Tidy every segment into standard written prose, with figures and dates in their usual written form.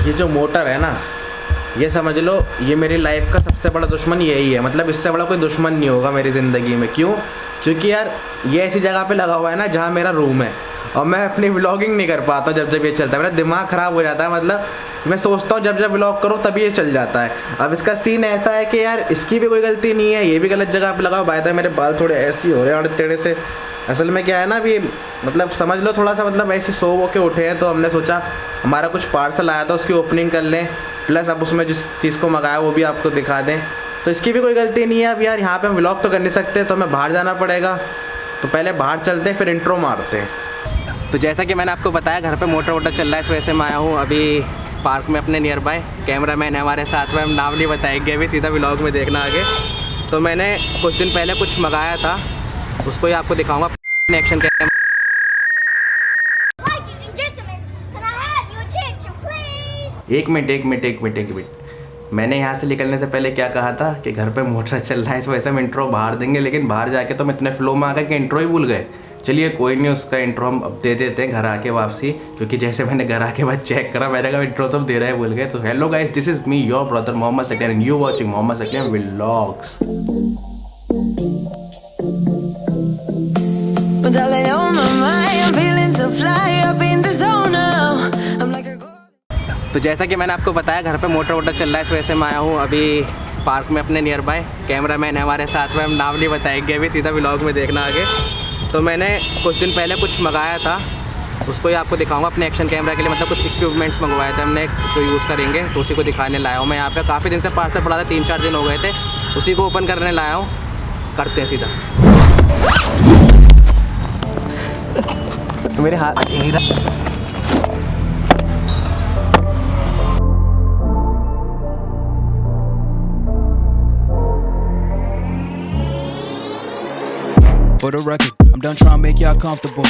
ये जो मोटर है ना, ये समझ लो ये मेरी लाइफ का सबसे बड़ा दुश्मन यही है। मतलब इससे बड़ा कोई दुश्मन नहीं होगा मेरी ज़िंदगी में। क्यों? क्योंकि यार ये ऐसी जगह पे लगा हुआ है ना जहाँ मेरा रूम है, और मैं अपनी व्लॉगिंग नहीं कर पाता जब जब ये चलता है। मेरा दिमाग ख़राब हो जाता है। मतलब मैं सोचता हूँ जब जब व्लॉग करूँ तभी ये चल जाता है। अब इसका सीन ऐसा है कि यार इसकी भी कोई गलती नहीं है, ये भी गलत जगह पे लगा हुआ। बाय द वे मेरे बाल थोड़े ऐसे ही हो रहे हैं और टेढ़े से। असल में क्या है ना, अभी मतलब समझ लो थोड़ा सा मतलब ऐसे सो वो के उठे हैं, तो हमने सोचा हमारा कुछ पार्सल आया था उसकी ओपनिंग कर लें, प्लस अब उसमें जिस चीज़ को मंगाया वो भी आपको दिखा दें। तो इसकी भी कोई गलती नहीं है। अब यार यहाँ पे हम व्लॉग तो कर नहीं सकते, तो हमें बाहर जाना पड़ेगा। तो पहले बाहर चलते हैं, फिर इंट्रो मारते हैं। तो जैसा कि मैंने आपको बताया घर पे मोटर वोटर चल रहा है, इस वजह से मैं आया हूँ अभी पार्क में अपने नियर बाय। कैमरा मैन है हमारे साथ में, हम नाम नहीं बताएंगे अभी, सीधा व्लॉग में देखना आगे। तो मैंने कुछ दिन पहले कुछ मंगाया था, उसको ही आपको दिखाऊँगा। Action camera. एक मिनट। मैंने यहाँ से निकलने से पहले क्या कहा था कि घर पे मोटर चल रहा है, इस वजह से हम इंट्रो बाहर देंगे। लेकिन बाहर जाके तो हम इतने फ्लो में आ गए कि इंट्रो ही भूल गए। चलिए कोई नहीं, उसका इंट्रो हम अब दे देते हैं घर आके वापसी, क्योंकि जैसे मैंने घर आके बाद चेक करा, मैंने कहा इंट्रो तो दे रहा है, भूल गए। तो hello guys, this is me your brother Mohammad Saqlain and you watching Mohammad Saqlain vlogs. तो जैसा कि मैंने आपको बताया घर पे मोटर वोटर चल रहा है, इस वजह से मैं आया हूँ अभी पार्क में अपने नियर बाय। कैमरा मैन है हमारे साथ में, हम नाम नहीं बताएंगे अभी, सीधा व्लॉग में देखना आगे। तो मैंने कुछ दिन पहले कुछ मंगाया था, उसको ही आपको दिखाऊंगा अपने एक्शन कैमरा के लिए। मतलब कुछ इक्विपमेंट्स मंगवाए थे हमने जो यूज़ करेंगे, तो उसी को दिखाने लाया हूँ मैं यहाँ पे। काफ़ी दिन से पार्सल पड़ा था, 3-4 दिन हो गए थे, उसी को ओपन करने लाया हूँ। करते हैं सीधा। मेरे हाथ For the record, I'm done trying to make y'all comfortable.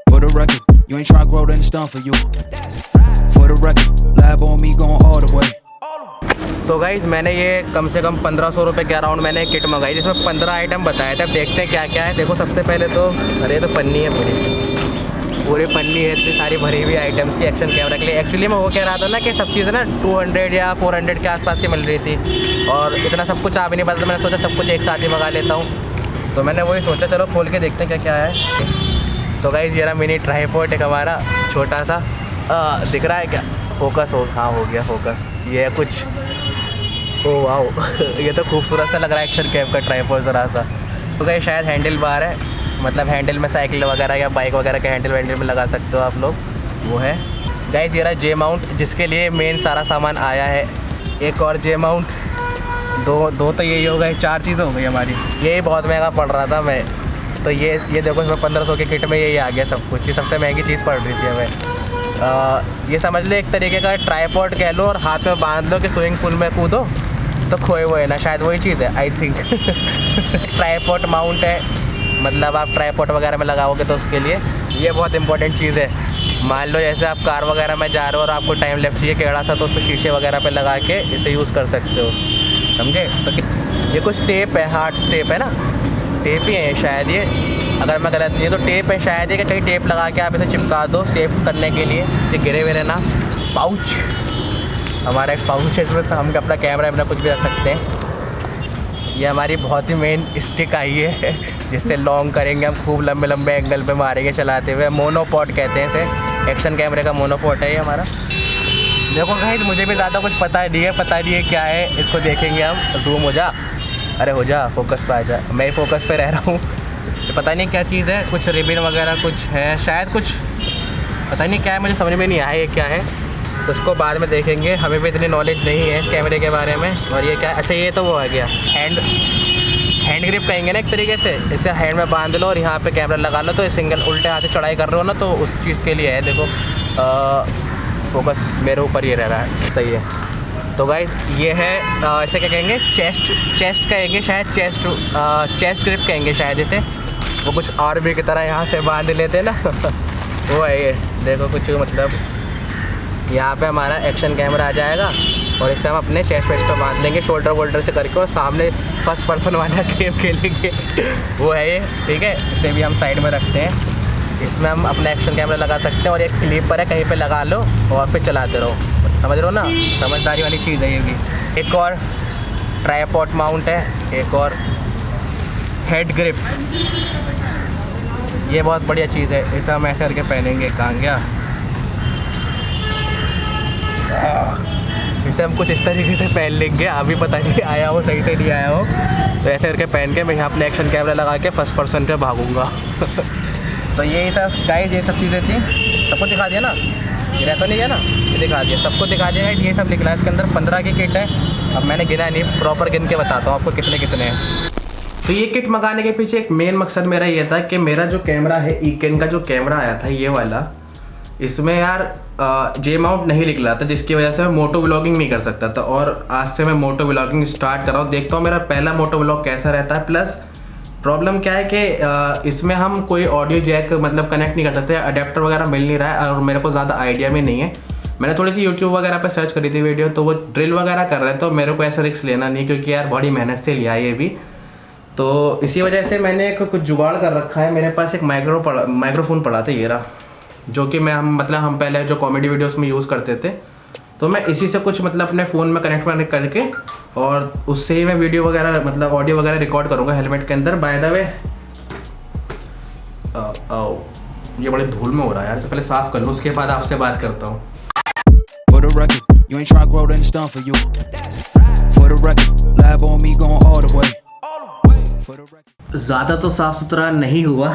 For the record, you ain't trying to grow, then it's done for you. For the record, lab on me going all the way. तो guys मैंने ये कम से कम 1500 रुपये के around मैंने kit मंगाई, जिसमें 15 item बताए थे। अब देखते हैं क्या क्या है। देखो सबसे पहले तो अरे तो पन्नी है, पूरी पन्नी है, इतनी सारी भरी हुई आइटम्स की एक्शन कैमरा के लिए। एक्चुअली मैं वो कह रहा था ना कि सब चीज़ें ना 200 या 400 के आसपास की मिल रही थी, और इतना सब कुछ आ भी नहीं पाता, तो मैंने सोचा सब कुछ एक साथ ही मंगा लेता हूँ। तो मैंने वही सोचा चलो खोल के देखते हैं क्या क्या है। सो गाइस ये रहा मिनी ट्राइपॉड एक हमारा छोटा सा, दिख रहा है क्या? फोकस हो, हाँ हो गया फोकस। ये है कुछ, ओ वाओ ये तो खूबसूरत सा लग रहा है एक्शन कैम का ट्राइपॉड ज़रा सा। तो गाइस शायद हैंडल बार है, मतलब हैंडल में साइकिल वगैरह या बाइक वगैरह के हैंडल वैंडल में लगा सकते हो आप लोग, वो है। गाइस ये रहा जे माउंट, जिसके लिए मेन सारा सामान आया है। एक और जे माउंट, दो तो यही हो गए, 4 चीज़ें हो गई हमारी। यही बहुत महंगा पड़ रहा था मैं, तो ये देखो इसमें 1500 के किट में यही आ गया सब कुछ। ये सबसे महंगी चीज़ पड़ रही थी हमें। ये समझ लो एक तरीके का ट्राइपॉड कह लो, और हाथ में बांध लो कि स्विमिंग पूल में कूदो तो खोए हुए ना, शायद वही चीज़ है आई थिंक। ट्राइपॉड माउंट है, मतलब आप ट्राइपॉड वगैरह में लगाओगे तो उसके लिए ये बहुत इंपॉर्टेंट चीज़ है। मान लो जैसे आप कार वगैरह में जा रहे हो और आपको टाइम लैप्स चाहिए टेढ़ा सा, तो उसमें शीशे वगैरह पे लगा के इसे यूज़ कर सकते हो, समझे? तो ये कुछ टेप है, हार्ड टेप है ना, टेप ही है शायद ये, अगर मैं गलत नहीं है तो टेप है शायद ये, कि कहीं टेप लगा के आप इसे चिपका दो सेफ करने के लिए, ये गिरे वेरे ना। पाउच, हमारा एक पाउच है, इसमें हम अपना कैमरा अपना कुछ भी रख सकते हैं। ये हमारी बहुत ही मेन स्टिक आई है, जिससे लॉन्ग करेंगे हम, खूब लंबे लंबे एंगल पे मारेंगे चलाते हुए। मोनोपॉड कहते हैं इसे, एक्शन कैमरे का मोनोपॉड है ये हमारा। देखो गाइस मुझे भी ज़्यादा कुछ पता नहीं है क्या है, इसको देखेंगे हम। जूम हो जा, अरे हो जा, फोकस पे आ जा, मैं फोकस पे रह रहा हूँ। तो पता नहीं क्या चीज़ है, कुछ रिबन वगैरह कुछ है शायद, कुछ पता नहीं क्या है, मुझे समझ में नहीं आया ये क्या है। तो उसको बाद में देखेंगे, हमें भी इतनी नॉलेज नहीं है इस कैमरे के बारे में। और ये क्या, अच्छा ये तो वो आ गया हैंड ग्रिप कहेंगे ना एक तरीके से, इसे हैंड में बांध लो और यहाँ पे कैमरा लगा लो, तो सिंगल उल्टे हाथ से चढ़ाई कर रहे हो ना, तो उस चीज़ के लिए है। देखो फोकस मेरे ऊपर ये रह रहा है, सही है। तो गाइस ये है इसे क्या कहेंगे, चेस्ट कहेंगे शायद, चेस्ट ग्रिप कहेंगे शायद इसे। वो कुछ आर्मी की तरह यहाँ से बांध लेते हैं ना वो है ये। देखो कुछ मतलब यहाँ पे हमारा एक्शन कैमरा आ जाएगा, और इससे हम अपने चेस्ट वेस्ट पर बांध लेंगे शोल्डर वोल्डर से करके, और सामने फर्स्ट पर्सन वाला गेम खेलेंगे वो है ये, ठीक है। इसे भी हम साइड में रखते हैं। इसमें हम अपना एक्शन कैमरा लगा सकते हैं और एक क्लिप पर है, कहीं पे लगा लो और फिर चलाते रहो। समझ रहे हो ना, समझदारी वाली चीज़ है ये भी। एक और ट्राइपॉड माउंट है, एक और हेड ग्रिप, ये बहुत बढ़िया चीज़ है। इसे हम ऐसे करके पहनेंगे, कहाँ गया, इसे हम कुछ इस तरीके से पहन लेंगे, अभी पता नहीं आया हो सही से नहीं आया हो, तो ऐसे करके पहन के मैं यहाँ अपने एक्शन कैमरा लगा के फर्स्ट पर्सन पे भागूंगा। तो यही था गाइस, ये सब चीज़ें थी, सबको दिखा दिया ना, गिरा तो नहीं है ना, ये दिखा दिया, सबको दिखा दिया गाइस। ये सब निकला है, इसके अंदर 15 की किट है। अब मैंने गिना नहीं, प्रॉपर गिन के बताता हूँ आपको कितने कितने हैं। तो ये किट मंगाने के पीछे एक मेन मकसद मेरा ये था कि मेरा जो कैमरा है, ईकेन का जो कैमरा आया था ये वाला, इसमें यार जे माउंट नहीं निकला था, जिसकी वजह से मैं मोटो व्लॉगिंग नहीं कर सकता था। और आज से मैं मोटो व्लॉगिंग स्टार्ट कर रहा हूँ, देखता हूँ मेरा पहला मोटो व्लॉग कैसा रहता है। प्लस प्रॉब्लम क्या है कि इसमें हम कोई ऑडियो जैक मतलब कनेक्ट नहीं कर सकते, अडेप्टर वगैरह मिल नहीं रहा है और मेरे को ज़्यादा आइडिया भी नहीं है। मैंने थोड़ी सी यूट्यूब वगैरह पे सर्च करी थी वीडियो, तो वो ड्रिल वगैरह कर रहे थे, तो मेरे को ऐसा रिस्क लेना नहीं, क्योंकि यार बड़ी मेहनत से लिया है ये भी। तो इसी वजह से मैंने एक कुछ जुगाड़ कर रखा है। मेरे पास एक माइक्रोफोन पड़ा था ये रहा, जो कि हम पहले जो कॉमेडी वीडियोस में यूज़ करते थे, तो मैं इसी से कुछ मतलब अपने फ़ोन में कनेक्ट करके और उससे ही मैं वीडियो वगैरह मतलब ऑडियो वगैरह रिकॉर्ड करूँगा हेलमेट के अंदर। बाय द वे ये बड़े धूल में हो रहा है यार, इससे पहले साफ़ कर लो, उसके बाद आपसे बात करता हूँ। For the record, you ain't tryna grow, then it's done for you. For the record, lab on me going all the way. For the record. ज़्यादा तो साफ़ सुथरा नहीं हुआ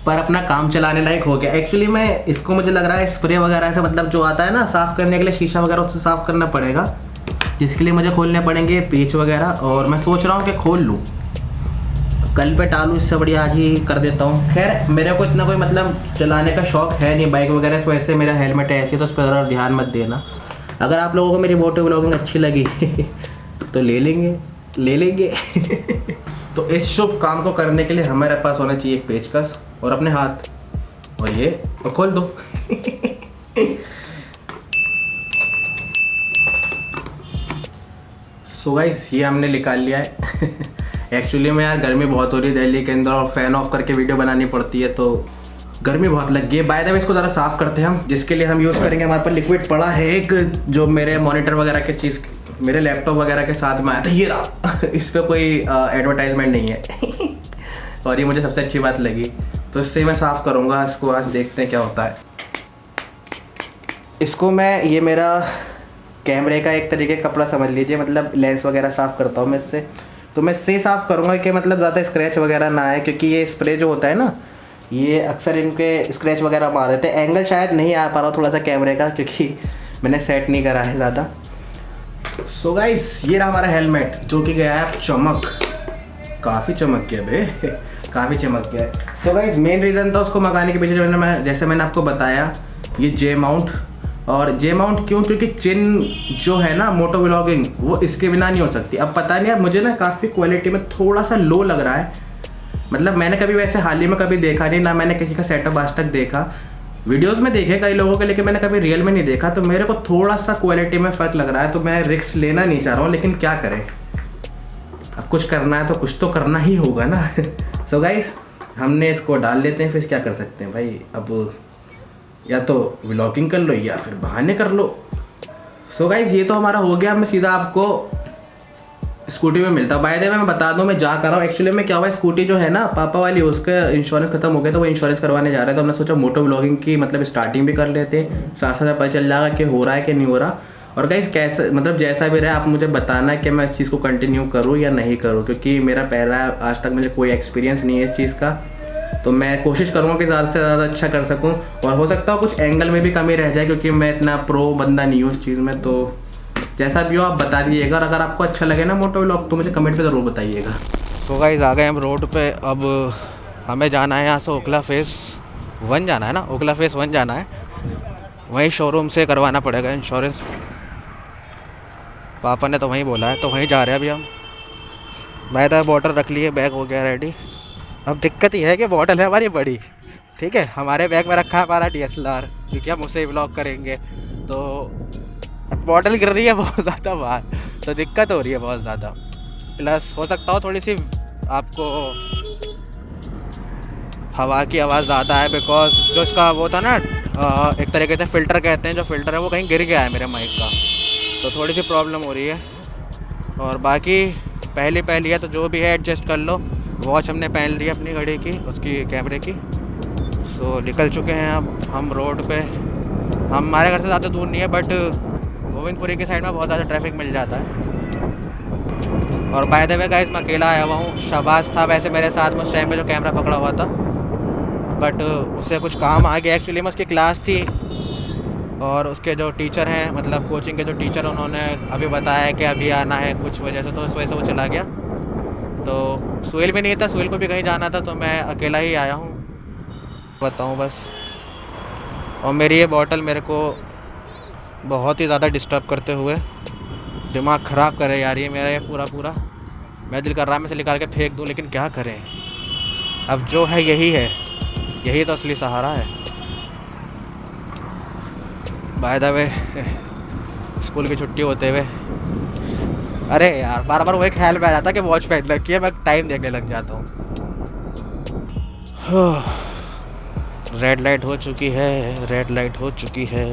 पर अपना काम चलाने लायक हो गया। एक्चुअली मैं इसको, मुझे लग रहा है स्प्रे वगैरह से मतलब जो आता है ना साफ़ करने के लिए शीशा वगैरह, उससे साफ़ करना पड़ेगा, जिसके लिए मुझे खोलने पड़ेंगे पेच वगैरह। और मैं सोच रहा हूँ कि खोल लूँ, कल पे टालूँ, इससे बढ़िया आज ही कर देता हूँ। खैर मेरे को इतना कोई मतलब चलाने का शौक़ है नहीं बाइक वगैरह, इस वजह से मेरा हेलमेट है ऐसे, तो उस पर ज़रा ध्यान मत देना। अगर आप लोगों को मेरी मोटो व्लॉगिंग अच्छी लगी तो ले लेंगे तो इस शुभ काम को करने के लिए हमारे पास होना चाहिए एक पेचकस और अपने हाथ, और ये और खोल दो सो गाइस ये हमने निकाल लिया है एक्चुअली में यार गर्मी बहुत हो रही है दिल्ली के अंदर और फ़ैन ऑफ करके वीडियो बनानी पड़ती है, तो गर्मी बहुत लग गई है। बाय द वे इसको ज़रा साफ़ करते हैं हम, जिसके लिए हम यूज़ करेंगे, हमारे पास लिक्विड पड़ा है एक, जो मेरे मॉनिटर वगैरह के चीज़ मेरे लैपटॉप वगैरह के साथ में आया था, ये रहा इस पर कोई एडवर्टाइजमेंट नहीं है और ये मुझे सबसे अच्छी बात लगी, तो इससे मैं साफ़ करूँगा इसको। आज देखते हैं क्या होता है। इसको मैं, ये मेरा कैमरे का एक तरीके का कपड़ा समझ लीजिए, मतलब लेंस वगैरह साफ़ करता हूँ मैं इससे, तो मैं इससे साफ़ करूँगा कि मतलब ज़्यादा स्क्रैच वगैरह ना आए, क्योंकि ये स्प्रे जो होता है ना, ये अक्सर इनके स्क्रैच वगैरह मार देते हैं। एंगल शायद नहीं आ पा रहा थोड़ा सा कैमरे का, क्योंकि मैंने सेट नहीं करा है ज़्यादा। सो गाइस ये रहा हमारा हेलमेट, जो कि गया है चमक, काफ़ी चमक गया बे काफ़ी चमक गया है। सो गाइस मेन रीज़न था उसको मंगाने के पीछे, जैसे मैंने आपको बताया, ये जे माउंट। और जे माउंट क्यों, क्योंकि चिन जो है ना मोटो व्लॉगिंग, वो इसके बिना नहीं हो सकती। अब पता नहीं यार, मुझे ना काफ़ी क्वालिटी में थोड़ा सा लो लग रहा है, मतलब मैंने कभी वैसे हाल ही में कभी देखा नहीं, ना मैंने किसी का सेटअप आज तक देखा, वीडियोस में देखे कई लोगों के, लेकिन मैंने कभी रियल में नहीं देखा, तो मेरे को थोड़ा सा क्वालिटी में फ़र्क लग रहा है, तो मैं रिस्क लेना नहीं चाह रहा हूँ, लेकिन क्या करें, अब कुछ करना है तो कुछ तो करना ही होगा ना सो गाइस हमने इसको डाल लेते हैं, फिर क्या कर सकते हैं भाई, अब या तो व्लॉगिंग कर लो या फिर बहाने कर लो। सो गाइस ये तो हमारा हो गया, मैं सीधा आपको स्कूटी में मिलता। बाय द वे मैं बता दूं मैं जा कर रहा हूँ, एक्चुअली में क्या हुआ, स्कूटी जो है ना पापा वाली, उसका इंश्योरेंस खत्म हो गया, तो वो इंश्योरेंस करवाने जा रहा है, तो हमने सोचा मोटो व्लॉगिंग की मतलब स्टार्टिंग भी कर लेते, साथ साथ पता चल जाएगा कि हो रहा है कि नहीं हो रहा। और गाइस कैसे मतलब जैसा भी रहा आप मुझे बताना कि मैं इस चीज़ को कंटिन्यू करूँ या नहीं करूँ, क्योंकि मेरा पहला आज तक मुझे कोई एक्सपीरियंस नहीं है इस चीज़ का, तो मैं कोशिश करूँगा कि ज़्यादा से ज़्यादा अच्छा कर सकूँ, और हो सकता है कुछ एंगल में भी कमी रह जाए, क्योंकि मैं इतना प्रो बंदा नहीं हूँ उस चीज़ में। तो जैसा भी हो आप बता दीजिएगा, और अगर आपको अच्छा लगे ना मोटो व्लॉग तो मुझे कमेंट पे ज़रूर बताइएगा। सो गाइस आ गए हम रोड पे, अब हमें जाना है यहाँ से ओखला फेस 1 जाना है ना, ओखला फेस 1 जाना है, वहीं शोरूम से करवाना पड़ेगा इंश्योरेंस, पापा ने तो वहीं बोला है, तो वहीं जा रहे हैं अभी हम। मैं तो बॉटल रख लिए, बैग हो गया रेडी। अब दिक्कत ये है कि बॉटल है हमारी बड़ी, ठीक है, हमारे बैग में रखा है हमारा DSLR, क्योंकि हम उसे व्लॉग करेंगे, तो बॉटल गिर रही है बहुत ज़्यादा बाहर, तो दिक्कत हो रही है बहुत ज़्यादा। प्लस हो सकता हो थोड़ी सी आपको हवा की आवाज़ ज़्यादा है, बिकॉज जो इसका वो था ना एक तरीके से फ़िल्टर कहते हैं, जो फ़िल्टर है वो कहीं गिर गया है मेरे माइक का, तो थोड़ी सी प्रॉब्लम हो रही है। और बाकी पहली है तो जो भी है एडजस्ट कर लो। वॉच हमने पहन ली अपनी घड़ी की, उसकी कैमरे की। सो निकल चुके हैं अब हम रोड पे। हमारे घर से ज़्यादा दूर नहीं है, बट गोविंदपुरी की साइड में बहुत ज़्यादा ट्रैफिक मिल जाता है। और बाय द वे गाइस, मैं अकेला आया हुआ हूँ। शहबाज था वैसे मेरे साथ में उस टाइम पे जो कैमरा पकड़ा हुआ था, बट उससे कुछ काम आ गया। एक्चुअली में उसकी क्लास थी और उसके जो टीचर हैं, मतलब कोचिंग के जो टीचर, उन्होंने अभी बताया कि अभी आना है कुछ वजह से, तो उस वजह से वो चला गया। तो सुहेल भी नहीं था, सुहेल को भी कहीं जाना था, तो मैं अकेला ही आया हूँ, बताऊँ बस। और मेरी ये बॉटल मेरे को बहुत ही ज़्यादा डिस्टर्ब करते हुए दिमाग ख़राब करे यार ये मेरा, ये पूरा मैं दिल कर रहा है मैं इसे निकाल के फेंक दूँ, लेकिन क्या करें, अब जो है यही है, यही तो असली सहारा है। बाय द वे, स्कूल की छुट्टी होते हुए, अरे यार बार बार वही ख्याल में आ जाता कि वॉच पहन रखी है, मैं टाइम देखने लग जाता हूँ। रेड लाइट हो चुकी है, रेड लाइट हो चुकी है।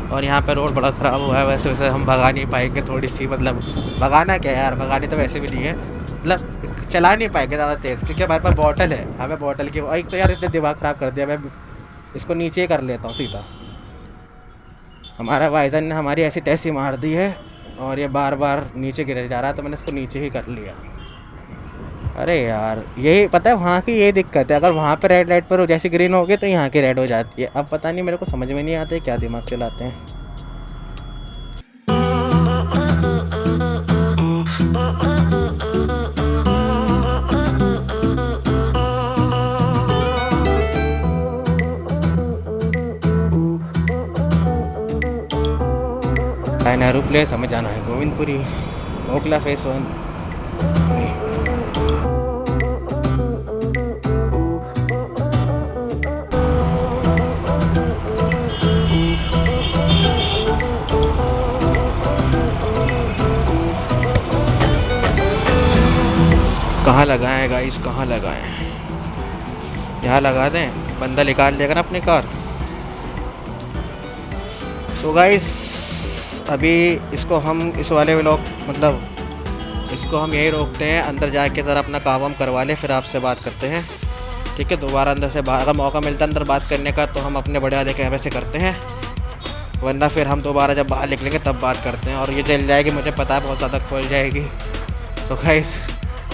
और यहाँ पे रोड बड़ा ख़राब हुआ है, वैसे हम भगा नहीं पाएंगे थोड़ी सी, मतलब भगाना क्या यार, भगानी तो वैसे भी नहीं है, मतलब चला नहीं पाएंगे ज़्यादा तेज़, क्योंकि हमारे पास बॉटल है। हमें बॉटल की एक तो यार इसने दिमाग ख़राब कर दिया, मैं इसको नीचे ही कर लेता हूँ सीधा। हमारा भाईजान ने हमारी ऐसी तैसी मार दी है और ये बार बार नीचे गिर जा रहा है, तो मैंने इसको नीचे ही कर लिया। अरे यार यही पता है, वहाँ की यही दिक्कत है, अगर वहाँ पे रेड लाइट पर जैसी ग्रीन होगी तो यहाँ की रेड हो जाती है। अब पता नहीं, मेरे को समझ में नहीं आते क्या दिमाग चलाते हैं। नेहरू प्लेस, हमें जाना है गोविंदपुरी, ओखला फेस 1। कहाँ लगाएं गाइस, कहाँ लगाएं? यहाँ लगा दें, बंदा निकाल देगा ना अपनी कार। सो गाइस, अभी इसको हम इस वाले व्लॉग, मतलब इसको हम यहीं रोकते हैं, अंदर जाके ज़रा अपना काम वाम करवा ले, फिर आपसे बात करते हैं, ठीक है? दोबारा अंदर से बाहर, अगर मौका मिलता है अंदर बात करने का तो हम अपने बड़े वाले कैमरे से करते हैं, वरना फिर हम दोबारा जब बाहर निकलेंगे तब बात करते हैं। और ये चल जाएगी, मुझे पता है बहुत ज़्यादा खोल जाएगी, तो गाइस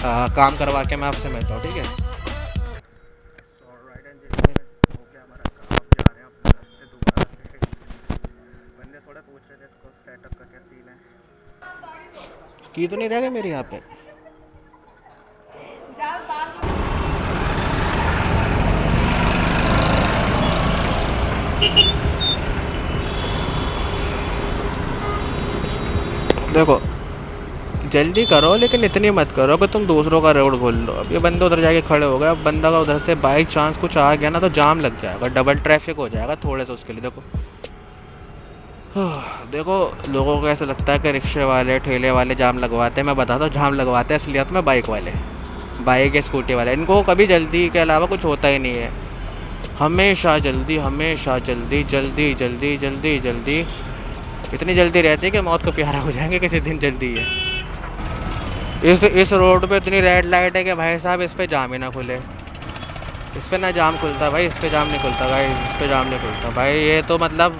काम करवा के मैं आपसे मिलता हूँ, ठीक है? की तो नहीं रह गए मेरे यहाँ पे। देखो जल्दी करो, लेकिन इतनी मत करो कि तुम दूसरों का रोड खोल लो। अब ये बंदा उधर जाके खड़े हो गए, अब बंदा का उधर से बाई चांस कुछ आ गया ना तो जाम लग जाएगा, डबल ट्रैफिक हो जाएगा थोड़े से उसके लिए। देखो लोगों को ऐसा लगता है कि रिक्शे वाले ठेले वाले जाम लगवाते हैं, मैं बताता हूँ जाम लगवाते हैं असलियत में बाइक वाले, बाइक या स्कूटी वाले। इनको कभी जल्दी के अलावा कुछ होता ही नहीं है, हमेशा जल्दी, हमेशा जल्दी जल्दी जल्दी जल्दी जल्दी, इतनी जल्दी रहती है कि मौत को प्यारा हो जाएंगे किसी दिन। जल्दी है इस रोड पे, इतनी रेड लाइट है कि भाई साहब इस पे जाम ही ना खुले, इस पे ना जाम खुलता भाई, इस पे जाम नहीं खुलता भाई, इस पे जाम नहीं खुलता भाई। ये तो मतलब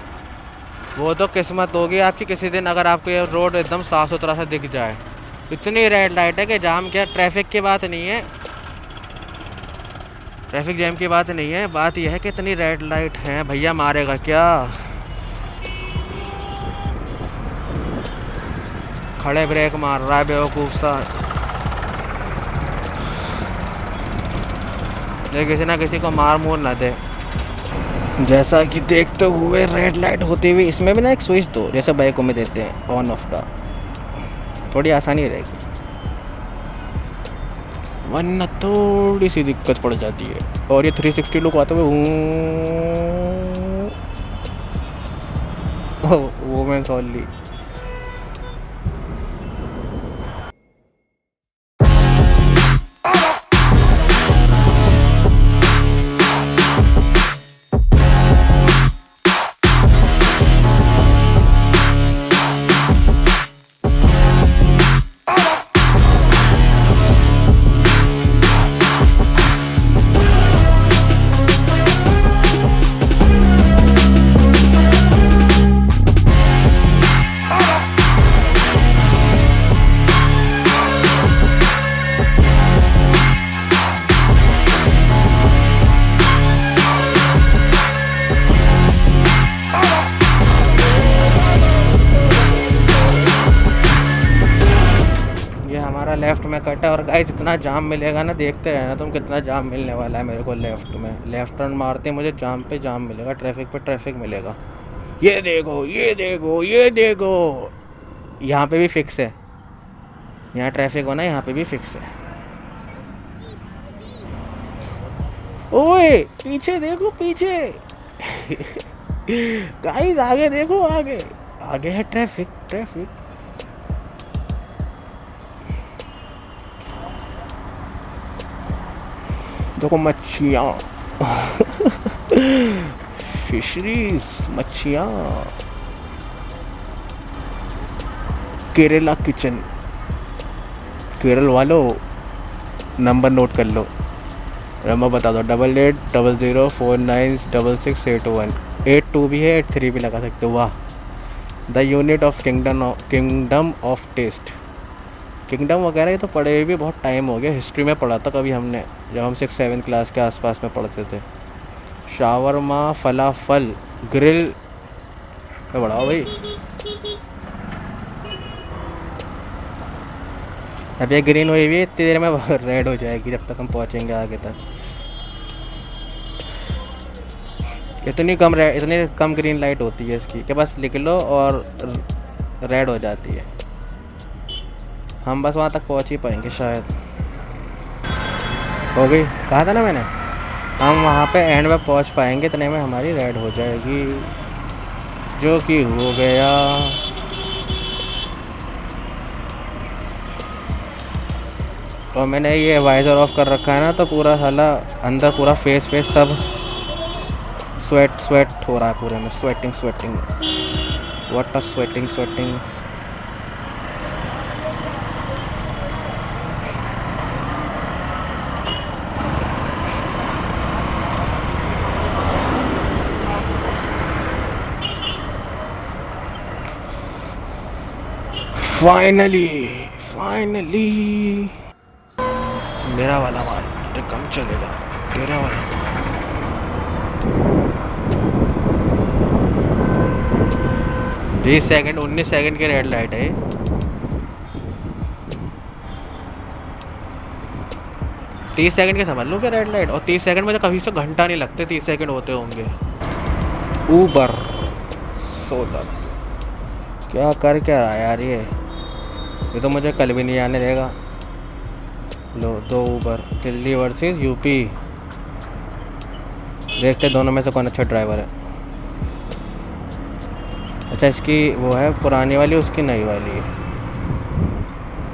वो तो किस्मत होगी आपकी किसी दिन, अगर आपको ये रोड एकदम साफ़ सुथरा सा दिख जाए। इतनी रेड लाइट है कि जाम क्या, ट्रैफिक की बात नहीं है, ट्रैफिक जैम की बात नहीं है, बात यह है कि इतनी रेड लाइट है। भैया मारेगा क्या, खड़े ब्रेक मार रहा है बेवकूफ़ सा। ये किसी ना किसी को मार मूर ना दे। जैसा कि देखते हुए रेड लाइट होती हुई, इसमें भी ना एक स्विच दो जैसे बाइकों में देते हैं ऑन ऑफ का, थोड़ी आसानी रहेगी, वरना थोड़ी सी दिक्कत पड़ जाती है। और ये 360 लुक आते हुए वुमेन्स ओनली। में कट है। और गाइस इतना जाम मिलेगा ना, देखते रहना तुम कितना जाम मिलने वाला है मेरे को। लेफ़्ट में लेफ़्ट टर्न मारते मुझे जाम पे जाम मिलेगा, ट्रैफिक पे ट्रैफिक मिलेगा। ये देखो ये देखो ये देखो, यहाँ पे भी फिक्स है, यहाँ ट्रैफिक होना, यहाँ पे भी फिक्स है। ओए पीछे देखो पीछे गाइस आगे देखो, आगे आगे है ट्रैफिक ट्रैफिक। देखो मच्छियाँ फिशरीज मच्छियाँ। केरला किचन, केरल वालों नंबर नोट कर लो, नंबर बता दो 8800496681। 82 भी है, 83 भी लगा सकते हो। वाह, the unit of kingdom of taste. Kingdom वगैरह ये तो पढ़े हुए भी बहुत टाइम हो गया, हिस्ट्री में पढ़ा था कभी हमने, जब हम 6-7 क्लास के आसपास में पढ़ते थे। शावरमा, फलाफल, ग्रिल में बढ़ाओ भाई। अब ये ग्रीन हुई हुई इतनी देर में रेड हो जाएगी जब तक हम पहुंचेंगे आगे तक। इतनी कम ग्रीन लाइट होती है इसकी कि बस लिख लो और रेड हो जाती है। हम बस वहाँ तक पहुँच ही पाएंगे शायद। हो गई, कहा था ना मैंने, हम वहाँ पे एंड में पहुँच पाएंगे, इतने में हमारी रेड हो जाएगी, जो कि हो गया। और मैंने ये वाइज़र ऑफ कर रखा है ना, तो पूरा साला अंदर पूरा फेस सब स्वेट हो रहा है पूरे में। Sweating what a sweating. Finally मेरा वाला माल तो कम चलेगा, तेरा वाला 20 सेकंड 19 सेकंड की रेड लाइट है। 30 सेकंड के समझ लो क्या रेड लाइट, और 30 सेकंड में तो कभी से घंटा नहीं लगते, 30 सेकंड होते होंगे। ऊबर 16 क्या कर क्या रहा है यार ये तो मुझे कल भी नहीं आने देगा। लो 2 ऊबर, दिल्ली वर्सेस यूपी। देखते दोनों में से कौन अच्छा ड्राइवर है। अच्छा इसकी वो है पुरानी वाली, उसकी नई वाली।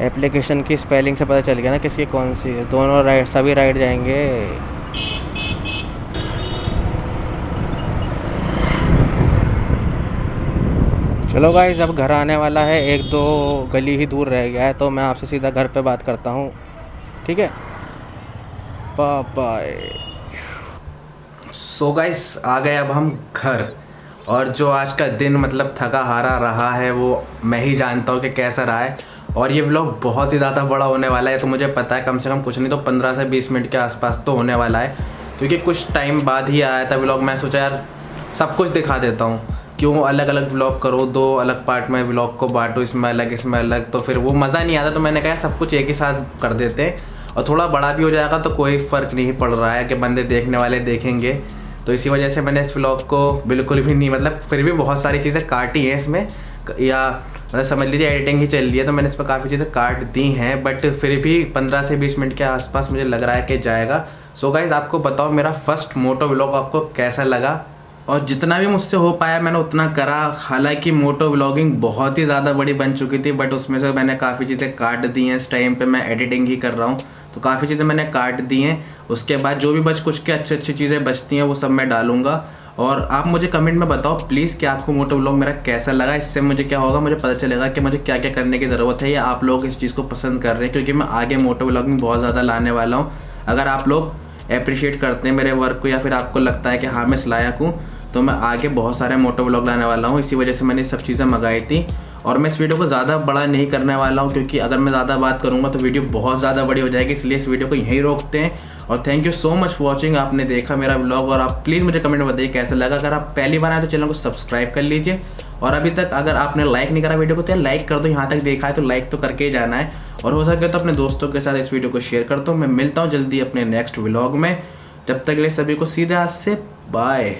एप्लीकेशन की स्पेलिंग से पता चल गया ना किसकी कौन सी है। दोनों राइड, सभी राइड जाएंगे। चलो गाइस, अब घर आने वाला है, 1-2 गली ही दूर रह गया है, तो मैं आपसे सीधा घर पे बात करता हूँ, ठीक है? बाय। सो गाइस आ गए अब हम घर, और जो आज का दिन मतलब थका हारा रहा है वो मैं ही जानता हूँ कि कैसा रहा है। और ये व्लॉग बहुत ही ज़्यादा बड़ा होने वाला है, तो मुझे पता है कम से कम कुछ नहीं तो 15 से 20 मिनट के आसपास तो होने वाला है, क्योंकि कुछ टाइम बाद ही आया था व्लॉग। मैं सोचा यार सब कुछ दिखा देता हूँ, क्यों अलग अलग व्लॉग करो, 2 अलग पार्ट में व्लॉग को बांटो, इसमें अलग, तो फिर वो मज़ा नहीं आता। तो मैंने कहा सब कुछ एक ही साथ कर देते हैं, और थोड़ा बड़ा भी हो जाएगा तो कोई फ़र्क नहीं पड़ रहा है कि बंदे देखने वाले देखेंगे। तो इसी वजह से मैंने इस व्लॉग को बिल्कुल भी नहीं, मतलब फिर भी बहुत सारी चीज़ें काटी हैं इसमें, या मतलब समझ लीजिए एडिटिंग ही चल रही है, तो मैंने इस पर काफ़ी चीज़ें काट दी हैं, बट फिर भी 15 से 20 मिनट के आसपास मुझे लग रहा है कि जाएगा। सो गाइज़ आपको बताओ मेरा फर्स्ट मोटो व्लॉग आपको कैसा लगा, और जितना भी मुझसे हो पाया मैंने उतना करा। हालांकि मोटो व्लॉगिंग बहुत ही ज़्यादा बड़ी बन चुकी थी, बट उसमें से मैंने काफ़ी चीज़ें काट दी हैं। इस टाइम पे मैं एडिटिंग ही कर रहा हूँ, तो काफ़ी चीज़ें मैंने काट दी हैं। उसके बाद जो भी कुछ के अच्छी चीज़ें बचती हैं वो सब मैं डालूंगा। और आप मुझे कमेंट में बताओ प्लीज़ कि आपको मोटो व्लॉग मेरा कैसा लगा। इससे मुझे क्या होगा, मुझे पता चलेगा कि मुझे क्या क्या करने की ज़रूरत है, या आप लोग इस चीज़ को पसंद कर रहे हैं, क्योंकि मैं आगे मोटो व्लॉगिंग बहुत ज़्यादा लाने वाला हूँ। अगर आप लोग अप्रिशिएट करते हैं मेरे वर्क को, या फिर आपको लगता है कि हाँ मैं इस लायक हूँ, तो मैं आगे बहुत सारे मोटो व्लॉग लाने वाला हूँ। इसी वजह से मैंने सब चीज़ें मंगाई थी, और मैं इस वीडियो को ज़्यादा बड़ा नहीं करने वाला हूँ, क्योंकि अगर मैं ज़्यादा बात करूँगा तो वीडियो बहुत ज़्यादा बड़ी हो जाएगी। इसलिए इस वीडियो को यहीं रोकते हैं, और thank you so much for watching. आपने देखा मेरा ब्लॉग और आप प्लीज़ मुझे कमेंट में बताइए कैसा लगा। अगर आप पहली बार आए तो चैनल को सब्सक्राइब कर लीजिए, और अभी तक अगर आपने लाइक नहीं करा वीडियो को तो यार लाइक कर दो। यहाँ तक देखा है तो लाइक तो करके ही जाना है, और हो सके तो अपने दोस्तों के साथ इस वीडियो को शेयर कर दो। मैं मिलता हूँ जल्दी अपने नेक्स्ट व्लॉग में, जब तक के लिए सभी को सीधे हाथ से बाय।